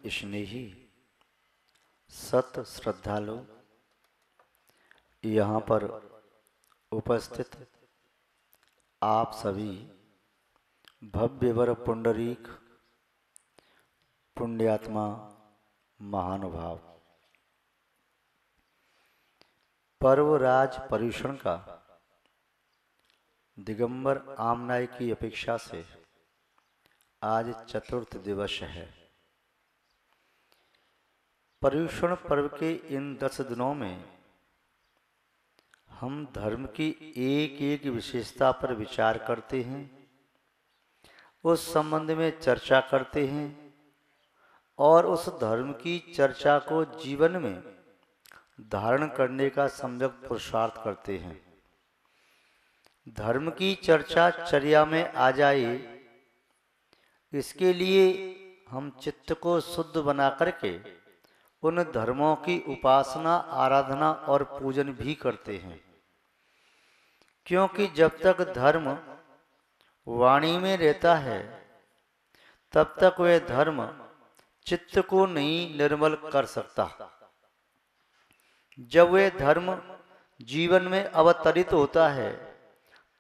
स्नेही सत श्रद्धालु, यहाँ पर उपस्थित आप सभी भव्यवर पुंडरीक पुण्यात्मा महानुभाव, पर्वराज पर्युषण का दिगंबर आमनाय की अपेक्षा से आज चतुर्थ दिवस है। पर्युषण पर्व के इन 10 दिनों में हम धर्म की एक एक विशेषता पर विचार करते हैं, उस संबंध में चर्चा करते हैं और उस धर्म की चर्चा को जीवन में धारण करने का सम्यक पुरुषार्थ करते हैं। धर्म की चर्चा चर्या में आ जाए, इसके लिए हम चित्त को शुद्ध बना करके उन धर्मों की उपासना, आराधना और पूजन भी करते हैं, क्योंकि जब तक धर्म वाणी में रहता है तब तक वह धर्म चित्त को नहीं निर्मल कर सकता। जब वह धर्म जीवन में अवतरित होता है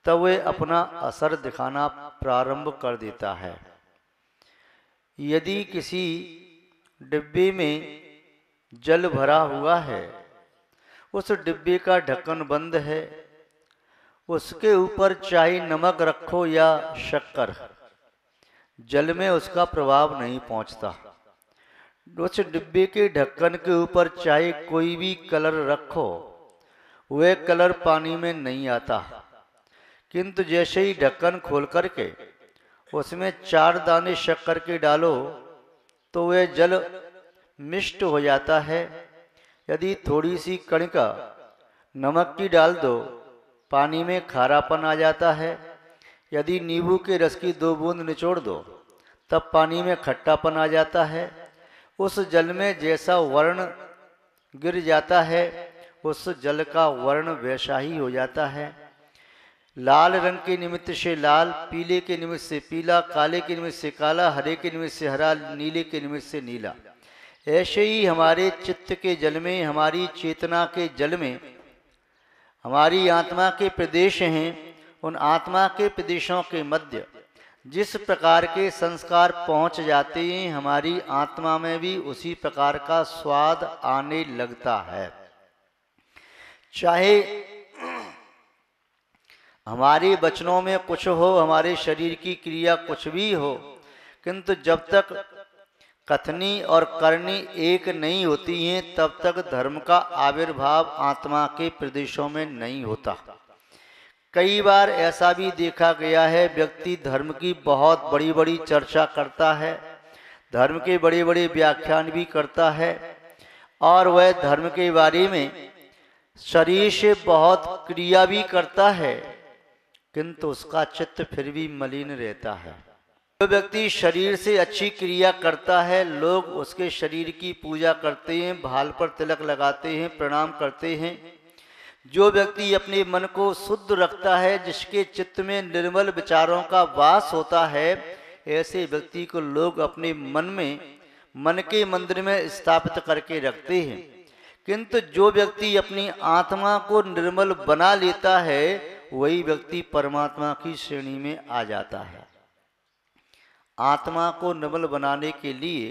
तब वह अपना असर दिखाना प्रारंभ कर देता है। यदि किसी डिब्बे में जल भरा हुआ है, उस डिब्बे का ढक्कन बंद है, उसके ऊपर चाहे नमक रखो या शक्कर, जल में उसका प्रभाव नहीं पहुंचता। उस डिब्बे के ढक्कन के ऊपर चाहे कोई भी कलर रखो, वह कलर पानी में नहीं आता। किंतु जैसे ही ढक्कन खोल करके उसमें 4 दाने शक्कर के डालो तो वह जल मिष्ट हो जाता है। यदि थोड़ी सी कणिका नमक की डाल दो, पानी में खारापन आ जाता है। यदि नींबू के रस की 2 बूंद निचोड़ दो, तब पानी में खट्टापन आ जाता है। उस जल में जैसा वर्ण गिर जाता है, उस जल का वर्ण वैसा ही हो जाता है। लाल रंग के निमित्त से लाल, पीले के निमित्त से पीला, काले के निमित्त से काला, हरे के निमित्त से हरा, नीले के निमित्त से नीला। ऐसे ही हमारे चित्त के जल में, हमारी चेतना के जल में हमारी आत्मा के प्रदेश हैं। उन आत्मा के प्रदेशों के मध्य जिस प्रकार के संस्कार पहुंच जाते हैं, हमारी आत्मा में भी उसी प्रकार का स्वाद आने लगता है। चाहे हमारे वचनों में कुछ हो, हमारे शरीर की क्रिया कुछ भी हो, किंतु जब तक कथनी और करनी एक नहीं होती हैं, तब तक धर्म का आविर्भाव आत्मा के प्रदेशों में नहीं होता। कई बार ऐसा भी देखा गया है, व्यक्ति धर्म की बहुत बड़ी बड़ी चर्चा करता है, धर्म के बड़े बड़े व्याख्यान भी करता है और वह धर्म के बारे में शरीर से बहुत क्रिया भी करता है, किंतु उसका चित्त फिर भी मलिन रहता है। जो व्यक्ति शरीर से अच्छी क्रिया करता है, लोग उसके शरीर की पूजा करते हैं, भाल पर तिलक लगाते हैं, प्रणाम करते हैं। जो व्यक्ति अपने मन को शुद्ध रखता है, जिसके चित्त में निर्मल विचारों का वास होता है, ऐसे व्यक्ति को लोग अपने मन में, मन के मंदिर में स्थापित करके रखते हैं। किंतु जो व्यक्ति अपनी आत्मा को निर्मल बना लेता है, वही व्यक्ति परमात्मा की श्रेणी में आ जाता है। आत्मा को निर्मल बनाने के लिए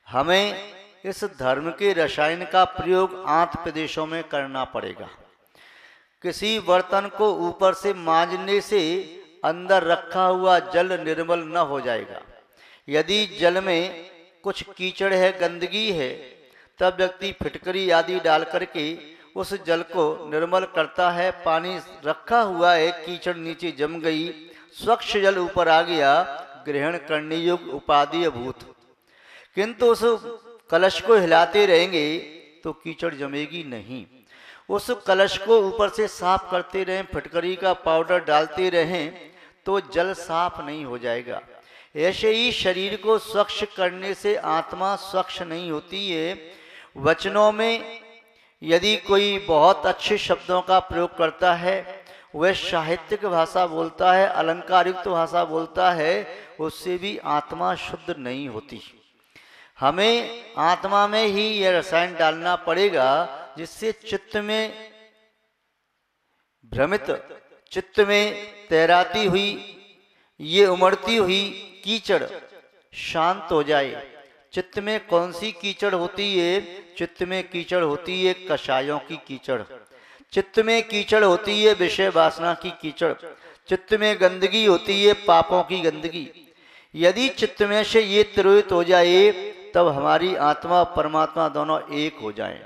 हमें इस धर्म के रसायन का प्रयोग आंत प्रदेशों में करना पड़ेगा। किसी बर्तन को ऊपर से मांजने से अंदर रखा हुआ जल निर्मल न हो जाएगा। यदि जल में कुछ कीचड़ है, गंदगी है, तब व्यक्ति फिटकरी आदि डाल करके उस जल को निर्मल करता है। पानी रखा हुआ है, कीचड़ नीचे जम गई, स्वच्छ जल ऊपर आ गया, ग्रहण करने योग्य उपाधि अभूत। किंतु उस कलश को हिलाते रहेंगे तो कीचड़ जमेगी नहीं। उस कलश को ऊपर से साफ करते रहें, फिटकरी का पाउडर डालते रहें, तो जल साफ नहीं हो जाएगा। ऐसे ही शरीर को स्वच्छ करने से आत्मा स्वच्छ नहीं होती है। वचनों में यदि कोई बहुत अच्छे शब्दों का प्रयोग करता है, वह साहित्यिक भाषा बोलता है, अलंकार युक्त भाषा बोलता है, उससे भी आत्मा शुद्ध नहीं होती। हमें आत्मा में ही यह रसायन डालना पड़ेगा, जिससे चित्त में भ्रमित, चित्त में तैराती हुई, ये उमड़ती हुई कीचड़ शांत हो जाए। चित्त में कौन सी कीचड़ होती है? चित्त में कीचड़ होती है कषायों की कीचड़, चित्त में कीचड़ होती है विषय वासना की कीचड़, चित्त में गंदगी होती है पापों की गंदगी। यदि चित्त में से ये तिरोहित हो जाए, तब हमारी आत्मा और परमात्मा दोनों एक हो जाएं।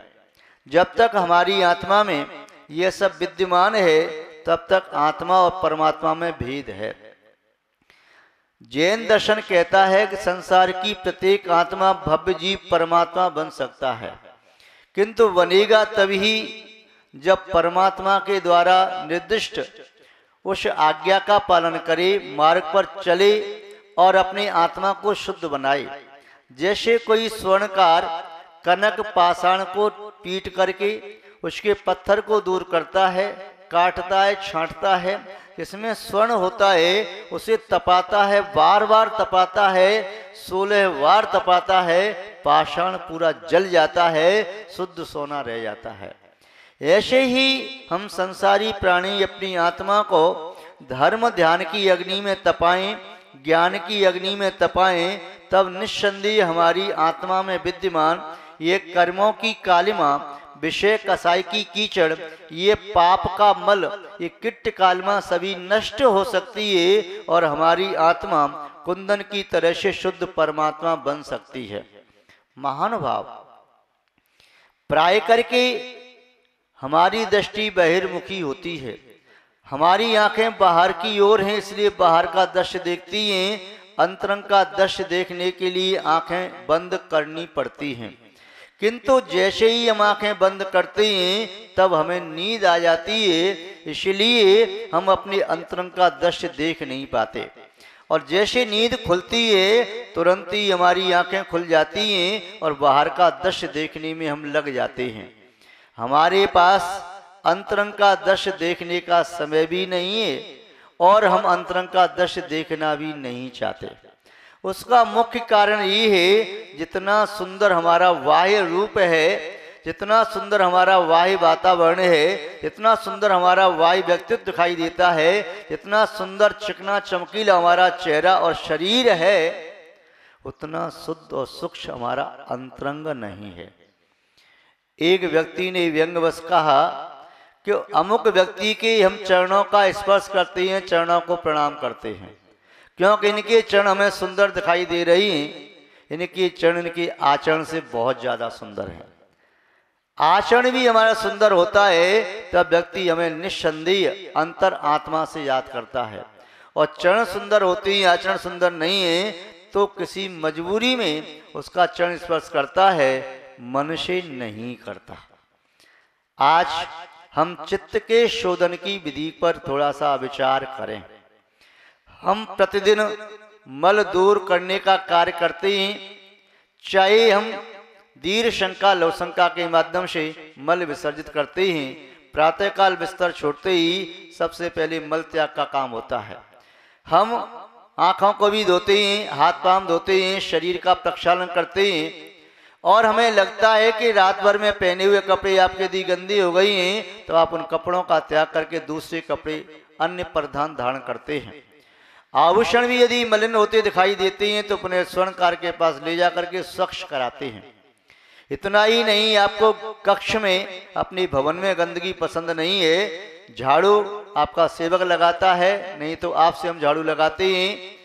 जब तक हमारी आत्मा में यह सब विद्यमान है, तब तक आत्मा और परमात्मा में भेद है। जैन दर्शन कहता है कि संसार की प्रत्येक आत्मा भव्य जीव परमात्मा बन सकता है, किंतु बनेगा तभी जब परमात्मा के द्वारा निर्दिष्ट उस आज्ञा का पालन करे, मार्ग पर चले और अपनी आत्मा को शुद्ध बनाए। जैसे कोई स्वर्णकार कनक पाषाण को पीट करके उसके पत्थर को दूर करता है, काटता है, छांटता है, इसमें स्वर्ण होता है, उसे तपाता है, बार बार तपाता है, 16 बार तपाता है, पाषाण पूरा जल जाता है, शुद्ध सोना रह जाता है। ऐसे ही हम संसारी प्राणी अपनी आत्मा को धर्म ध्यान की अग्नि में तपाएं, ज्ञान की अग्नि में तपाएं, तब निस्संदेह हमारी आत्मा में विद्यमान ये कर्मों की कालिमा, विषय कसाई की कीचड़, ये पाप का मल, ये किट्ट कालिमा सभी नष्ट हो सकती है और हमारी आत्मा कुंदन की तरह से शुद्ध परमात्मा बन सकती है। महानुभाव, प्राय करके हमारी दृष्टि बहिर्मुखी होती है, हमारी आंखें बाहर की ओर हैं, इसलिए बाहर का दृश्य देखती हैं। अंतरंग का दृश्य देखने के लिए आंखें बंद करनी पड़ती हैं, किंतु जैसे ही हम आंखें बंद करते हैं तब हमें नींद आ जाती है, इसलिए हम अपने अंतरंग का दृश्य देख नहीं पाते। और जैसे नींद खुलती है तुरंत ही हमारी आंखें खुल जाती हैं और बाहर का दृश्य देखने में हम लग जाते हैं। हमारे पास अंतरंग का दृश्य देखने का समय भी नहीं है और हम अंतरंग का दृश्य देखना भी नहीं चाहते। उसका मुख्य कारण ये है, जितना सुंदर हमारा बाह्य रूप है, जितना सुंदर हमारा बाह्य वातावरण है, जितना सुंदर हमारा बाह्य व्यक्तित्व दिखाई देता है, जितना सुंदर चिकना चमकीला हमारा चेहरा और शरीर है, उतना शुद्ध और सूक्ष्म हमारा अंतरंग नहीं है। एक व्यक्ति ने व्यंग्यवश कहा कि अमुक व्यक्ति के हम चरणों का स्पर्श करते हैं, चरणों को प्रणाम करते हैं, क्योंकि इनके चरण हमें सुंदर दिखाई दे रही हैं। इनके चरण इनके आचरण से बहुत ज्यादा सुंदर है। आचरण भी हमारा सुंदर होता है तब व्यक्ति हमें निस्संदेह अंतर आत्मा से याद करता है। और चरण सुंदर होते ही आचरण सुंदर नहीं है तो किसी मजबूरी में उसका चरण स्पर्श करता है, मन से नहीं करता। आज हम चित्त के शोधन की विधि पर थोड़ा सा विचार करें। हम प्रतिदिन मल दूर करने का कार्य करते हैं, चाहे हम दीर्घ शंका लवशंका के माध्यम से मल विसर्जित करते हैं। प्रातःकाल बिस्तर छोड़ते ही सबसे पहले मल त्याग का काम होता है। हम आँखों को भी धोते हैं, हाथ पांव धोते हैं, शरीर का प्रक्षालन करते हैं और हमें लगता है कि रात भर में पहने हुए कपड़े आपके दी गंदी हो गई हैं, तो आप उन कपड़ों का त्याग करके दूसरे कपड़े अन्य परिधान धारण करते हैं। आभूषण भी यदि मलिन होते दिखाई देते हैं तो अपने स्वर्णकार के पास ले जाकर के स्वच्छ कराते हैं। इतना ही नहीं, आपको कक्ष में अपने भवन में गंदगी पसंद नहीं है, झाड़ू आपका सेवक लगाता है, नहीं तो आपसे हम झाड़ू लगाते हैं।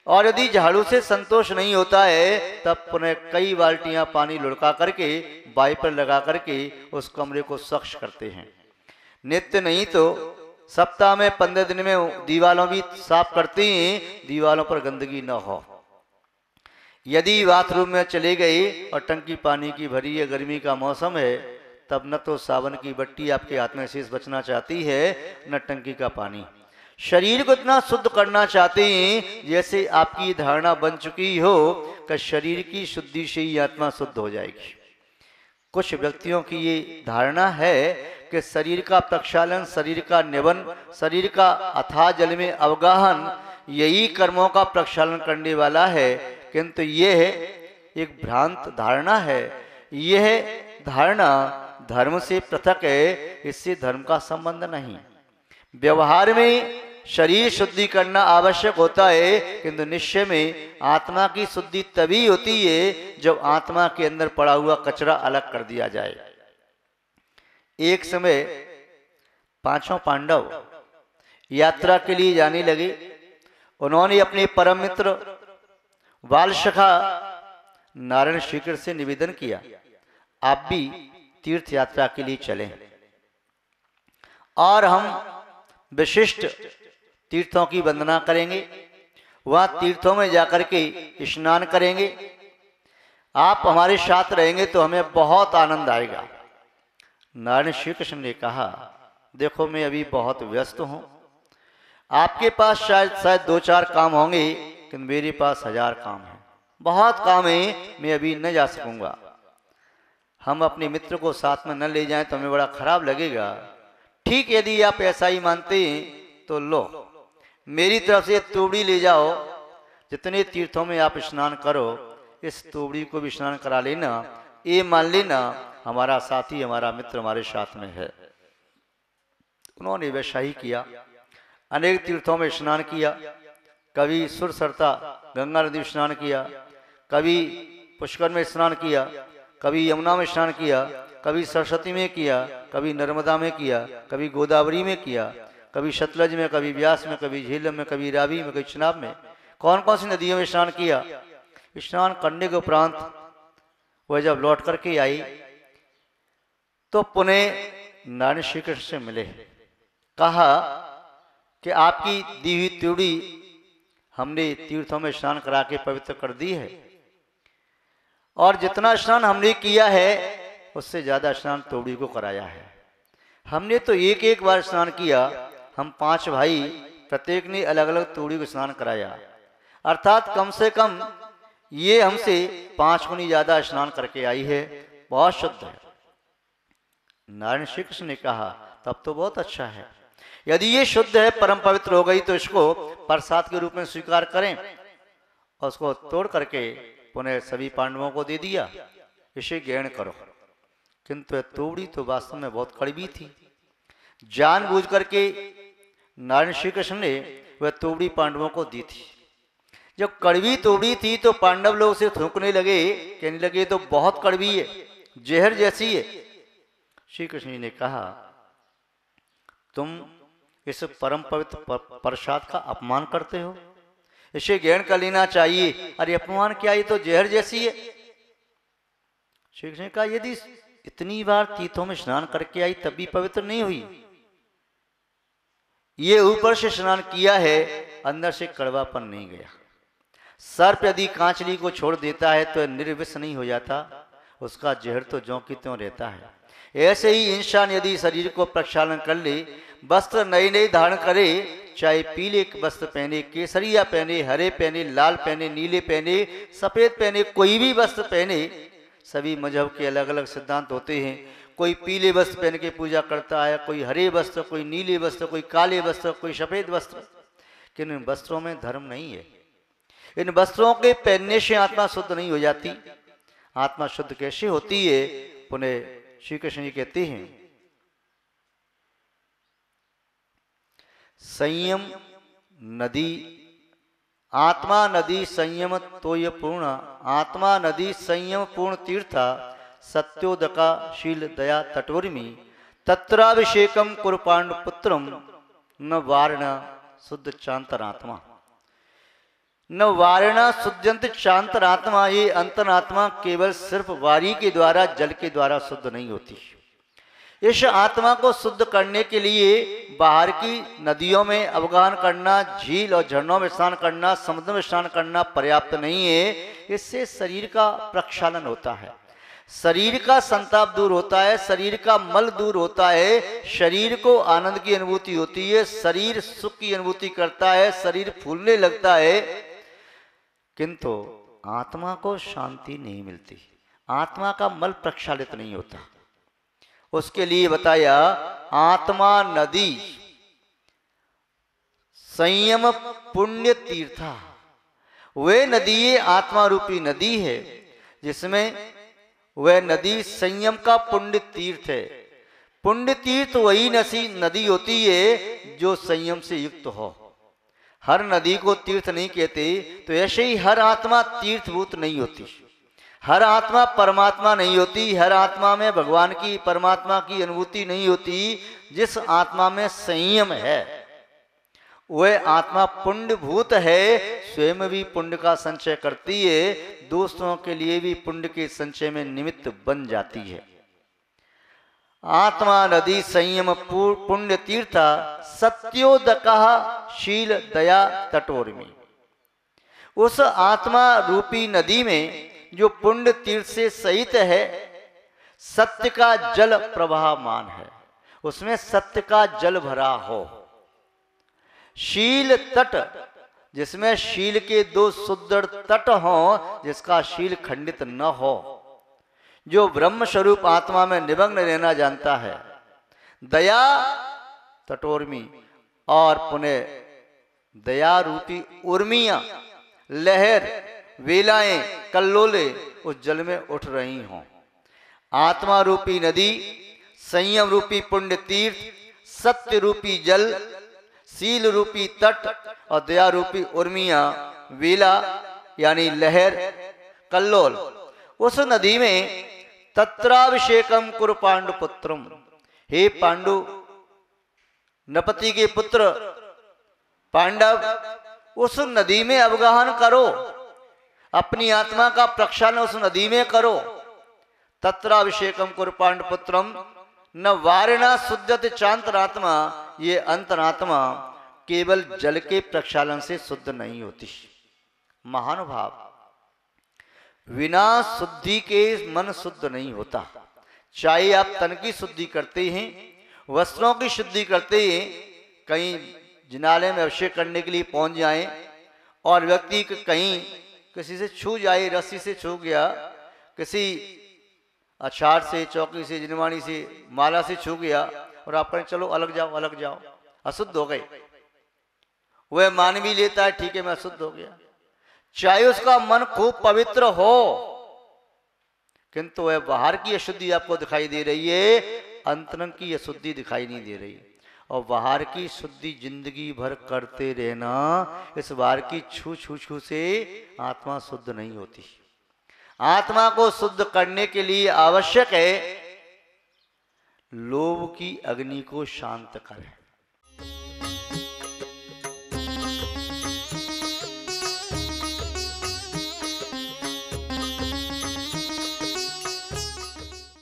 और यदि झाड़ू से संतोष नहीं होता है तब पुनः कई बाल्टियां पानी लुढ़का करके वाइपर लगा करके उस कमरे को स्वच्छ करते हैं। नित्य नहीं तो सप्ताह में 15 दिन में दीवारों भी साफ करते हैं, दीवारों पर गंदगी न हो। यदि बाथरूम में चले गए और टंकी पानी की भरी है, गर्मी का मौसम है, तब न तो सावन की बट्टी आपके हाथ में शेष बचना चाहती है, न टंकी का पानी। शरीर को इतना शुद्ध करना चाहते हैं जैसे आपकी धारणा बन चुकी हो कि शरीर की शुद्धि से ही आत्मा शुद्ध हो जाएगी। कुछ व्यक्तियों की ये धारणा है कि शरीर का प्रक्षालन, शरीर का निवन, शरीर का अथाह जल में अवगाहन यही कर्मों का प्रक्षालन करने वाला है, किंतु ये एक भ्रांत धारणा है। यह धारणा धर्म से पृथक है, इससे धर्म का संबंध नहीं। व्यवहार में शरीर शुद्धि करना आवश्यक होता है, किंतु निश्चय में आत्मा की शुद्धि तभी होती है जब आत्मा के अंदर पड़ा हुआ कचरा अलग कर दिया जाए। एक समय पांचों पांडव यात्रा के लिए जाने लगे। उन्होंने अपने परम मित्र बालसखा नारायण श्री कृष्ण से निवेदन किया, आप भी तीर्थ यात्रा के लिए चलें और हम विशिष्ट तीर्थों की वंदना करेंगे, वहां तीर्थों में जाकर के स्नान करेंगे। आप हमारे साथ रहेंगे तो हमें बहुत आनंद आएगा। नारायण श्री कृष्ण ने कहा, देखो मैं अभी बहुत व्यस्त हूं, आपके पास शायद 2-4 काम होंगे, किंतु मेरे पास 1000 काम है, बहुत काम है, मैं अभी न जा सकूंगा। हम अपने मित्र को साथ में न ले जाएं तो हमें बड़ा खराब लगेगा। ठीक, यदि आप ऐसा ही मानते हैं तो लो, मेरी तरफ से तोबड़ी ले जाओ, जितने तीर्थों में आप स्नान करो इस तोबड़ी को भी स्नान करा लेना, ये मान लेना हमारा साथी, हमारा मित्र हमारे साथ में है। उन्होंने वैसा ही किया, अनेक तीर्थों में स्नान किया। कभी सुरसरता गंगा नदी में स्नान किया, कभी पुष्कर में स्नान किया, कभी यमुना में स्नान किया, कभी सरस्वती में किया, कभी नर्मदा में किया, कभी गोदावरी में किया, कभी सतलज में, कभी व्यास में, कभी झीलम में, कभी रावी में, कभी चिनाब में। कौन कौन सी नदियों में स्नान किया। स्नान करने के उपरांत वह जब लौट करके आई तो पुनः नारायण श्री कृष्ण से मिले। कहा कि आपकी दी हुई त्योड़ी हमने तीर्थों में स्नान करा के पवित्र कर दी है, और जितना स्नान हमने किया है उससे ज्यादा स्नान तोड़ी को कराया है। हमने तो एक बार स्नान किया, हम 5 भाई प्रत्येक ने अलग अलग तोड़ी को स्नान कराया, अर्थात कम से कम ये हमसे 5 गुनी ज्यादा स्नान करके आई है, बहुत शुद्ध है। नारायण श्री कृष्ण ने कहा, तब तो बहुत अच्छा है, यदि ये शुद्ध है, परम पवित्र हो गई, तो इसको प्रसाद के रूप में स्वीकार करें। और उसको तोड़ करके पुनः सभी पांडवों को दे दिया, इसे ग्रहण करो। किंतु यह तोड़ी तो वास्तव में बहुत कड़वी थी। जानबूझ करके नारायण श्री कृष्ण ने वह तोड़ी पांडवों को दी थी। जब कड़वी तोड़ी थी तो पांडव लोग उसे थूकने लगे, कहने लगे तो बहुत कड़वी है, जहर जैसी है। श्री कृष्ण जी ने कहा, तुम इस परम पवित्र प्रसाद का अपमान करते हो, इसे ग्रहण कर लेना चाहिए। अरे अपमान क्या, ये तो जहर जैसी है। श्री कृष्ण ने कहा, यदि इतनी बार तीर्थों में स्नान करके आई तब भी पवित्र नहीं हुई, ये ऊपर से स्नान किया है, अंदर से कड़वापन नहीं गया। सर्प यदि कांचली को छोड़ देता है तो निर्विष नहीं हो जाता, उसका जहर तो ज्यों की त्यों रहता है। ऐसे ही इंसान यदि शरीर को प्रक्षालन कर ले, वस्त्र नए नए धारण करे, चाहे पीले वस्त्र पहने, केसरिया पहने, हरे पहने, लाल पहने, नीले पहने, सफेद पहने, कोई भी वस्त्र पहने, सभी मजहब के अलग अलग सिद्धांत होते हैं। कोई पीले वस्त्र पहन के पूजा करता है, कोई हरे वस्त्र, कोई नीले वस्त्र, कोई काले वस्त्र, कोई सफेद वस्त्र, किन इन वस्त्रों में धर्म नहीं है। इन वस्त्रों के पहनने से आत्मा शुद्ध नहीं हो जाती। आत्मा शुद्ध कैसे होती है, पुनः श्री कृष्ण जी कहते हैं, संयम नदी, आत्मा नदी संयम तोय पूर्ण, आत्मा नदी संयम पूर्ण तीर्था, सत्योदका शील दया तटवर्मी, तत्राभिषेकम कुरु पांडुपुत्रम, न वारणा शुद्ध चांतरात्मा, न वारणा शुद्धंत चांतरात्मा। ये अंतरात्मा केवल सिर्फ वारी के द्वारा, जल के द्वारा शुद्ध नहीं होती। इस आत्मा को शुद्ध करने के लिए बाहर की नदियों में अवगाहन करना, झील और झरनों में स्नान करना, समुद्र में स्नान करना पर्याप्त नहीं है। इससे शरीर का प्रक्षालन होता है, शरीर का संताप दूर होता है, शरीर का मल दूर होता है, शरीर को आनंद की अनुभूति होती है, शरीर सुख की अनुभूति करता है, शरीर फूलने लगता है। किंतु आत्मा को शांति नहीं मिलती, आत्मा का मल प्रक्षालित नहीं होता। उसके लिए बताया, आत्मा नदी संयम पुण्य तीर्था, वे नदी ये आत्मा रूपी नदी है जिसमें वह नदी संयम का पुण्य तीर्थ है। पुण्य तीर्थ वही नदी होती है जो संयम से युक्त हो। हर नदी को तीर्थ नहीं कहते, तो ऐसे ही हर आत्मा तीर्थभूत नहीं होती, हर आत्मा परमात्मा नहीं होती, हर आत्मा में भगवान की परमात्मा की अनुभूति नहीं होती। जिस आत्मा में संयम है वह आत्मा पुण्यभूत है, स्वयं भी पुण्य का संचय करती है, दूसरों के लिए भी पुण्य के संचय में निमित्त बन जाती है। आत्मा नदी संयम पुण्य तीर्था सत्योदकः शील दया तटोर्मी। उस आत्मा रूपी नदी में जो पुण्य तीर्थ से सहित है, सत्य का जल प्रवाहमान है, उसमें सत्य का जल भरा हो। शील तट, जिसमें शील के दो सुदृढ़ तट हों, जिसका शील खंडित न हो, जो ब्रह्म स्वरूप आत्मा में निमग्न रहना जानता है। दया तटोर्मी, और पुनः दया रूपी उर्मियां, लहर, वेलाएं, कल्लोले उस जल में उठ रही हों। आत्मा रूपी नदी, संयम रूपी पुण्य तीर्थ, सत्य रूपी जल, शील रूपी तट और दया रूपी उर्मियां, वेला यानी लहर, कल्लोल, उस नदी में तत्राभिषेकम कुरु पांडु पुत्रम। हे पांडु, नपति के पुत्र पांडव, उस नदी में अवगाहन करो, अपनी आत्मा का प्रक्षालन उस नदी में करो। तत्राभिषेकम कुरु पांडु पुत्रम न वारिणा शुद्धत चांतरात्मा। ये अंतरात्मा केवल जल के प्रक्षालन से शुद्ध नहीं होती। महानुभाव, बिना शुद्धि के मन शुद्ध नहीं होता। चाहे आप तन की शुद्धि करते हैं, वस्त्रों की शुद्धि करते हैं, कहीं जिनालय में अभिषेक करने के लिए पहुंच जाएं और व्यक्ति कहीं किसी से छू जाए, रस्सी से छू गया, किसी अछाड़ से, चौकी से, जिनवाणी से, माला से छू गया और आप कहें चलो अलग जाओ अलग जाओ, अशुद्ध हो गए। वह मान भी लेता है ठीक है मैं अशुद्ध हो गया, चाहे उसका मन खूब पवित्र हो, किंतु वह बाहर की अशुद्धि आपको दिखाई दे रही है, अंतरंग की अशुद्धि दिखाई नहीं दे रही। और बाहर की शुद्धि जिंदगी भर करते रहना, इस बाहर की छू छू छू से आत्मा शुद्ध नहीं होती। आत्मा को शुद्ध करने के लिए आवश्यक है लोभ की अग्नि को शांत करें।